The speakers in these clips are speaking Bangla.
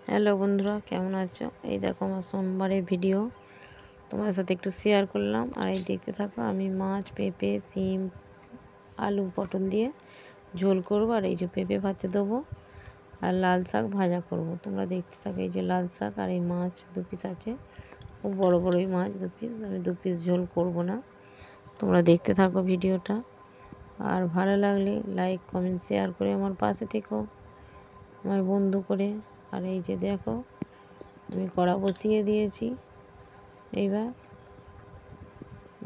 হ্যালো বন্ধুরা, কেমন আছো? এই দেখো আমার সোমবারের ভিডিও তোমাদের সাথে একটু শেয়ার করলাম। আর এই দেখতে থাকো, আমি মাছ, পেঁপে, সিম, আলু, পটল দিয়ে ঝোল করবো। আর এই যে পেঁপে ভাতে দেবো আর লাল শাক ভাজা করব। তোমরা দেখতে থাকো। এই যে লাল শাক আর এই মাছ 2 পিস আছে, খুব বড় বড়ই মাছ 2 পিস। আমি 2 পিস ঝোল করব না। তোমরা দেখতে থাকো ভিডিওটা। আর ভালো লাগলে লাইক, কমেন্ট, শেয়ার করে আমার পাশে থেকো, আমার বন্ধু করে। আর এই যে দেখো, আমি কড়া বসিয়ে দিয়েছি। এইবার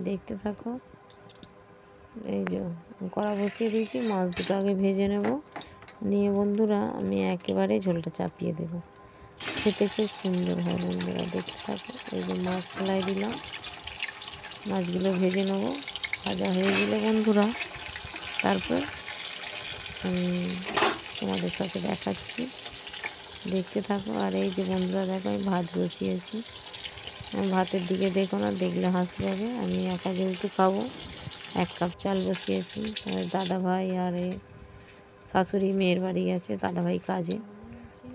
দেখতে থাকো। এই যে কড়া বসিয়ে দিয়েছি, মাছ দুটো আগে ভেজে নেব। নিয়ে বন্ধুরা আমি একেবারে ঝোলটা চাপিয়ে দেব। খেতে খুব সুন্দর হয় বন্ধুরা, দেখতে থাকো। এই যে মাছ ফেলাই দিলাম, মাছগুলো ভেজে নেব। ভাজা হয়ে গেলে বন্ধুরা তারপর আমি তোমাদের সাথে দেখাচ্ছি, দেখতে থাকো। আর এই যে বন্ধুরা দেখো, আমি ভাত বসিয়েছি। ভাতের দিকে দেখো না, দেখলে হাসি পাবে। আমি একা যেহেতু খাবো, 1 কাপ চাল বসিয়েছি। দাদা ভাই আর শাশুড়ি মেয়ের বাড়ি গেছে, দাদা ভাই কাজে।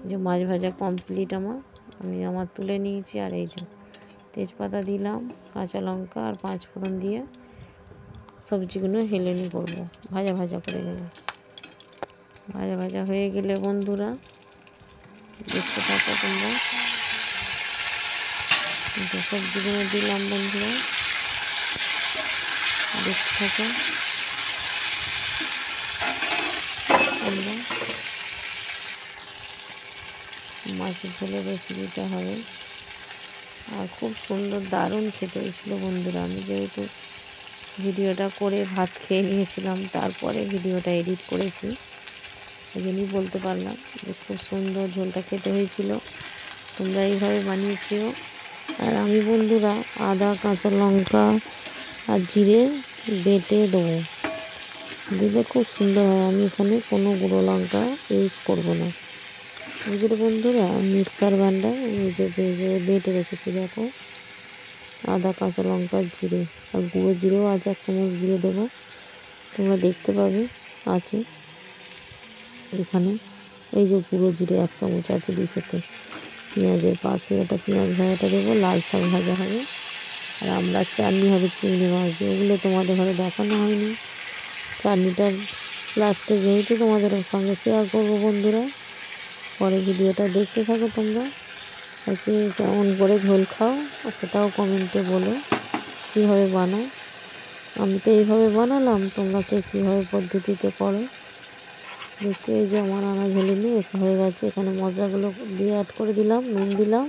যে মাছ ভাজা কমপ্লিট আমার তুলে নিয়েছি। আর এই যে তেজপাতা দিলাম, কাঁচা লঙ্কা আর 5 ফোড়ন দিয়ে সবজিগুলো হেলেনি করবো, ভাজা ভাজা করে নেব। ভাজা ভাজা হয়ে গেলে বন্ধুরা দেখতে থাকো তোমরা। সবজিগুলো দিলাম বন্ধুরা, দেখতে থাকো। আমরা মাছের ঝোলের রেসিপিটা হবে। আর খুব সুন্দর, দারুণ খেতে হয়েছিল বন্ধুরা। আমি যেহেতু ভিডিওটা করে ভাত খেয়ে নিয়েছিলাম, তারপরে ভিডিওটা এডিট করেছি, ওই জন্যই বলতে পারলাম যে খুব সুন্দর ঝোলটা খেতে হয়েছিল। তোমরা এইভাবে বানিয়ে খেও। আর আমি বন্ধুরা আদা, কাঁচা লঙ্কা আর জিরে বেটে দেবো, দিলে খুব সুন্দর হয়। আমি এখানে কোনো গুঁড়ো লঙ্কা ইউজ করবো না। বুঝলে বন্ধুরা, মিক্সার গ্রাইন্ডার বেটে রেখেছি। দেখো, আদা, কাঁচা লঙ্কা, জিরে আর গুঁড়ো জিরেও আছে, 1 চামচ দিয়ে দেবো। তোমরা দেখতে পাবে আছে এখানে। এই যে গুঁড়ো জিরে 1 চামচ আছে ডিশেতে। পেঁয়াজের পাশে একটা পেঁয়াজ ভাজাটা দেবো, লাল শাক ভাজা হবে। আর আমরা চাটনি হবে চিংড়ি মাছ দিয়ে, ওগুলো তোমাদের ঘরে দেখানো হয়নি। চাটনিটার লাস্টে যেহেতু তোমাদের সঙ্গে শেয়ার করবো বন্ধুরা, পরে ভিডিওটা দেখতে থাকো তোমরা। আর কি কেমন করে ঝোল খাও সেটাও কমেন্টে বলো, কীভাবে বানাও। আমি তো এইভাবে বানালাম, তোমরা কে কীভাবে পদ্ধতিতে করো দেখো। এই যে আমার আনা ঝোলে নিয়ে হয়ে গেছে। এখানে মশলাগুলো দিয়ে অ্যাড করে দিলাম, নুন দিলাম।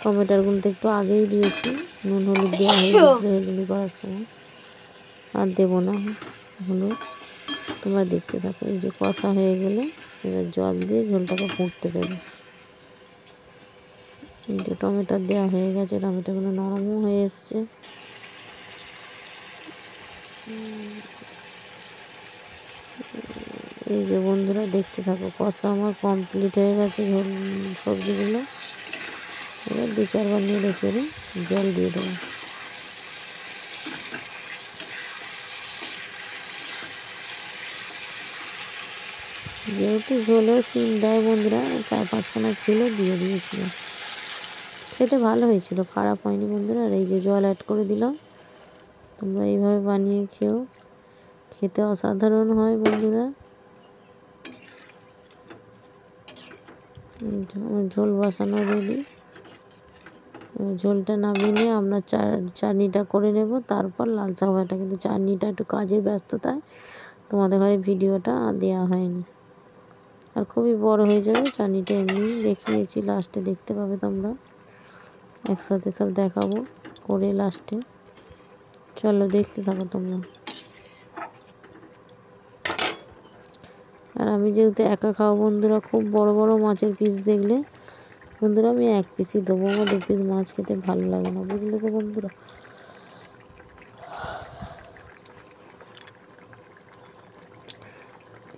টমেটোগুলো তো একটু আগেই দিয়েছি, নুন হলুদ দেওয়া হয়ে গেছিলো হেলুনি করার সময়, আর দেবো না হলুদ। তোমরা দেখতে থাকো। এই যে কষা হয়ে গেলে এবার জল দিয়ে ঝোলটাকে ফুটতে দেবে। এই যে টমেটো দেওয়া হয়ে গেছে, টমেটোগুলো নরমও হয়ে এসছে। এই যে বন্ধুরা দেখতে থাকো, কষা আমার কমপ্লিট হয়ে গেছে ঝোল সবজিগুলো। এবার 2-4 বার নেড়ে চেড়ে জল দিয়ে দেবো। যেহেতু ঝোলেও সিম দেয় বন্ধুরা, 4-5 খানা ছিল, দিয়ে দিয়েছিলাম। খেতে ভালো হয়েছিল, খারাপ হয়নি বন্ধুরা। আর এই যে জল অ্যাড করে দিলাম। তোমরা এইভাবে বানিয়ে খেও, খেতে অসাধারণ হয় বন্ধুরা। ঝোল বসানো রেডি। ঝোলটা নামিয়ে নিয়ে আমরা চাটনিটা করে নেব, তারপর লাল শাক ভাজাটা। কিন্তু চাটনিটা একটু কাজের ব্যস্ততায় তোমাদের ঘরে ভিডিওটা দেওয়া হয়নি। আর খুবই বড় হয়ে যাবে চাটনিটা, এমনি দেখিয়েছি, লাস্টে দেখতে পাবে তোমরা। একসাথে সব দেখাবো করে লাস্টে। চলো দেখতে থাকো তোমরা। আর আমি যেহেতু একা খাওয়া বন্ধুরা, খুব বড় বড় মাছের পিস দেখলে বন্ধুরা আমি 1 পিসই দেবো। আমার 2 পিস মাছ খেতে ভালো লাগে না, বুঝলে তো বন্ধুরা।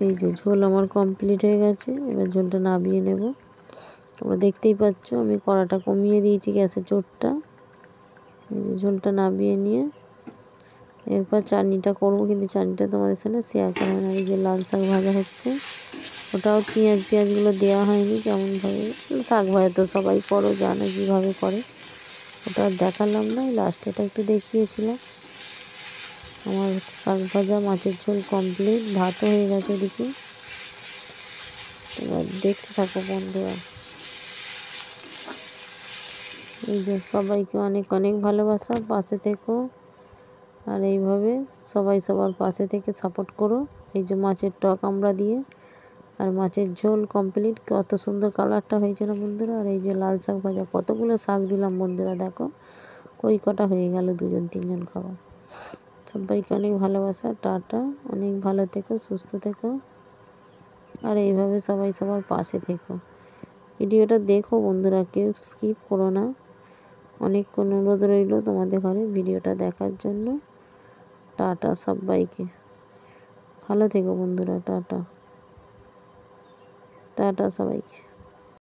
এই যে ঝোল আমার কমপ্লিট হয়ে গেছে, এবার ঝোলটা নামিয়ে নেব। তোমরা দেখতেই পাচ্ছ আমি কড়াটা কমিয়ে দিয়েছি, গ্যাসের চোটটা। এই যে ঝোলটা নামিয়ে নিয়ে এরপর চাটনিটা করবো, কিন্তু চাটনিটা তোমাদের সাথে শেয়ার করা হয় না। এই যে লাল শাক ভাজা হচ্ছে, ওটাও পেঁয়াজগুলো দেওয়া হয়নি, কেমনভাবে শাক ভাজা তো সবাই করো, জানো কীভাবে করে, ওটা আর দেখালাম না, লাস্টেটা একটু দেখিয়েছিলাম। আমার শাক ভাজা মাছের ঝোল কমপ্লিট, ভাতও হয়ে গেছে ওদিকে। এবার দেখতে থাকো বন্ধুরা। এই যে সবাইকে অনেক অনেক ভালোবাসা, পাশে থেকো আর এইভাবে সবাই সবার পাশে থেকে সাপোর্ট করো। এই যে মাছের টক আমরা দিয়ে আর মাছের ঝোল কমপ্লিট, কত সুন্দর কালারটা হয়েছে না বন্ধুরা। আর এই যে লাল শাক ভাজা, কতগুলো শাক দিলাম বন্ধুরা, দেখো কই কটা হয়ে গেল, 2-3 জন খাবার। সবাইকে অনেক ভালোবাসা, টাটা, অনেক ভালো থেকো, সুস্থ থেকো আর এইভাবে সবাই সবার পাশে থেকো। ভিডিওটা দেখো বন্ধুরা, কেউ স্কিপ করো না। অনেক অনুরোধ রইল তোমাদের ঘরে ভিডিওটা দেখার জন্য। টাটা সবাইকে, ভালো থেকো বন্ধুরা, টাটা টাটা সবাইকে।